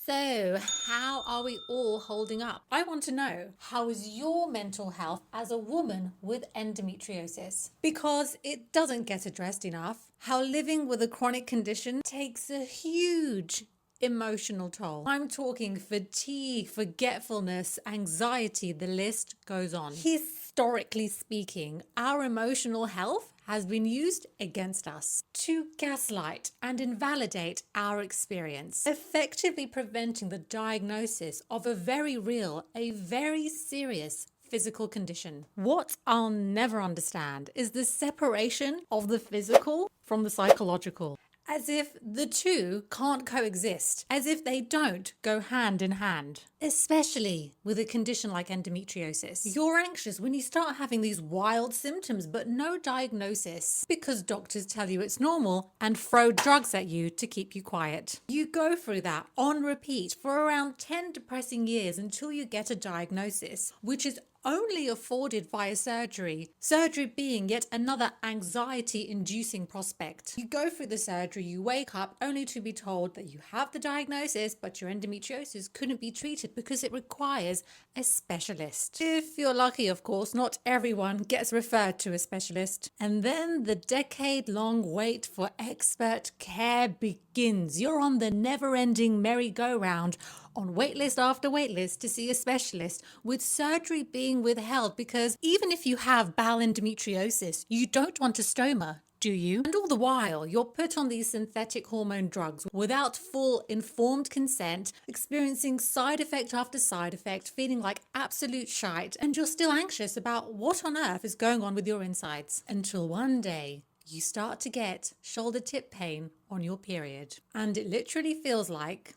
So, how are we all holding up? I want to know, how is your mental health as a woman with endometriosis? Because it doesn't get addressed enough. How living with a chronic condition takes a huge emotional toll. I'm talking fatigue, forgetfulness, anxiety, the list goes on. Historically speaking, our emotional health has been used against us to gaslight and invalidate our experience, effectively preventing the diagnosis of a very real, a very serious physical condition. What I'll never understand is the separation of the physical from the psychological. As if the two can't coexist, as if they don't go hand in hand, especially with a condition like endometriosis. You're anxious when you start having these wild symptoms, but no diagnosis, because doctors tell you it's normal and throw drugs at you to keep you quiet. You go through that on repeat for around 10 depressing years until you get a diagnosis, which is only afforded via surgery. Surgery being yet another anxiety-inducing prospect. You go through the surgery, you wake up only to be told that you have the diagnosis, but your endometriosis couldn't be treated because it requires a specialist. If you're lucky, of course, not everyone gets referred to a specialist. And then the decade-long wait for expert care begins. You're on the never-ending merry-go-round on waitlist after waitlist to see a specialist, with surgery being withheld because even if you have bowel endometriosis, you don't want a stoma, do you? And all the while, you're put on these synthetic hormone drugs without full informed consent, experiencing side effect after side effect, feeling like absolute shite, and you're still anxious about what on earth is going on with your insides. Until one day, you start to get shoulder tip pain on your period. And it literally feels like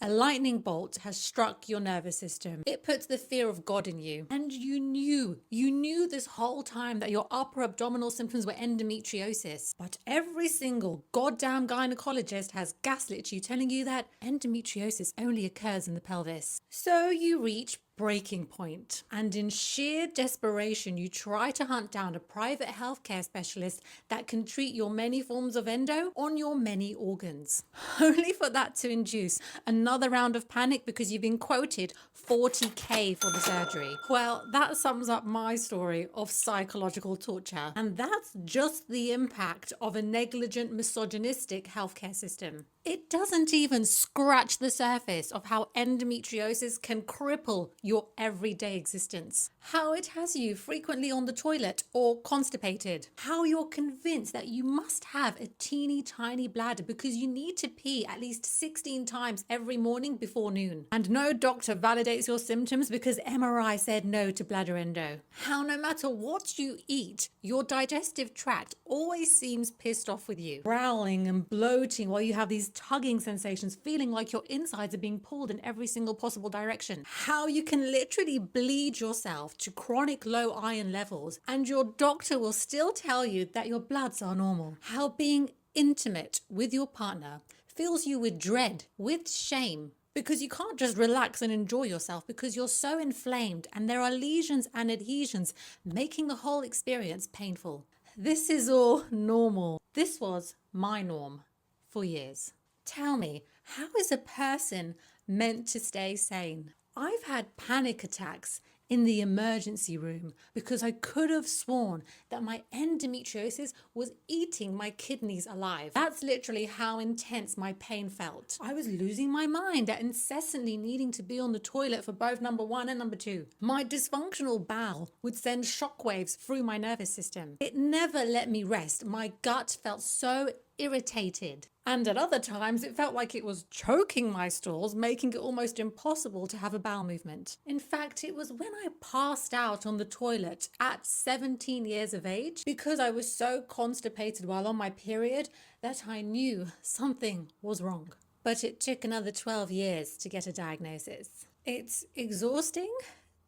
a lightning bolt has struck your nervous system. It puts the fear of God in you. And you knew this whole time that your upper abdominal symptoms were endometriosis. But every single goddamn gynecologist has gaslit you, telling you that endometriosis only occurs in the pelvis. So you reach breaking point, and in sheer desperation you try to hunt down a private healthcare specialist that can treat your many forms of endo on your many organs, only for that to induce another round of panic because you've been quoted 40k for the surgery. Well, that sums up my story of psychological torture, and that's just the impact of a negligent, misogynistic healthcare system. It doesn't even scratch the surface of how endometriosis can cripple your everyday existence. How it has you frequently on the toilet or constipated. How you're convinced that you must have a teeny tiny bladder because you need to pee at least 16 times every morning before noon. And no doctor validates your symptoms because MRI said no to bladder endo. How no matter what you eat, your digestive tract always seems pissed off with you. Growling and bloating while you have these tugging sensations, feeling like your insides are being pulled in every single possible direction. How you can literally bleed yourself to chronic low iron levels and your doctor will still tell you that your bloods are normal. How being intimate with your partner fills you with dread, with shame, because you can't just relax and enjoy yourself because you're so inflamed and there are lesions and adhesions making the whole experience painful. This is all normal. This was my norm for years. Tell me, how is a person meant to stay sane? I've had panic attacks in the emergency room because I could have sworn that my endometriosis was eating my kidneys alive. That's literally how intense my pain felt. I was losing my mind at incessantly needing to be on the toilet for both number 1 and number 2. My dysfunctional bowel would send shockwaves through my nervous system. It never let me rest. My gut felt so irritated. And at other times, it felt like it was choking my stools, making it almost impossible to have a bowel movement. In fact, it was when I passed out on the toilet at 17 years of age, because I was so constipated while on my period, that I knew something was wrong. But it took another 12 years to get a diagnosis. It's exhausting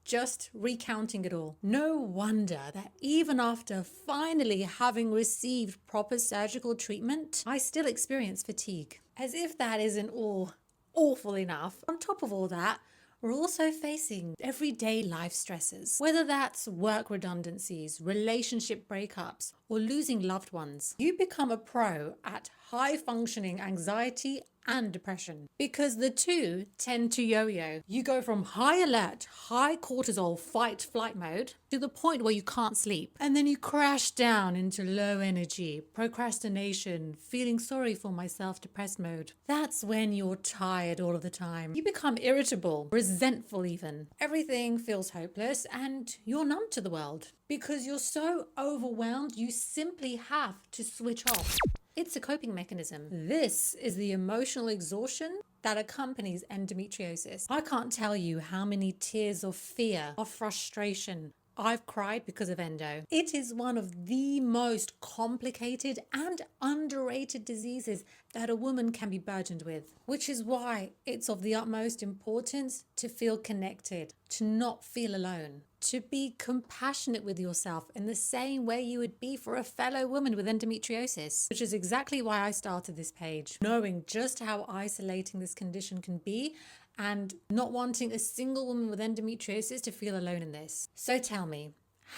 just recounting it all. No wonder that even after finally having received proper surgical treatment, I still experience fatigue. As if that isn't all awful enough. On top of all that, we're also facing everyday life stresses, whether that's work redundancies, relationship breakups, or losing loved ones. You become a pro at high-functioning anxiety and depression, because the two tend to yo-yo. You go from high alert, high cortisol fight flight mode to the point where you can't sleep, and then you crash down into low energy, procrastination, feeling sorry for myself, depressed mode. That's when you're tired all of the time. You become irritable, resentful even. Everything feels hopeless and you're numb to the world because you're so overwhelmed you simply have to switch off. It's a coping mechanism. This is the emotional exhaustion that accompanies endometriosis. I can't tell you how many tears of fear, of frustration, I've cried because of endo. It is one of the most complicated and underrated diseases that a woman can be burdened with, which is why it's of the utmost importance to feel connected, to not feel alone, to be compassionate with yourself in the same way you would be for a fellow woman with endometriosis, which is exactly why I started this page, knowing just how isolating this condition can be and not wanting a single woman with endometriosis to feel alone in this. So tell me,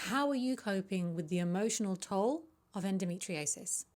how are you coping with the emotional toll of endometriosis?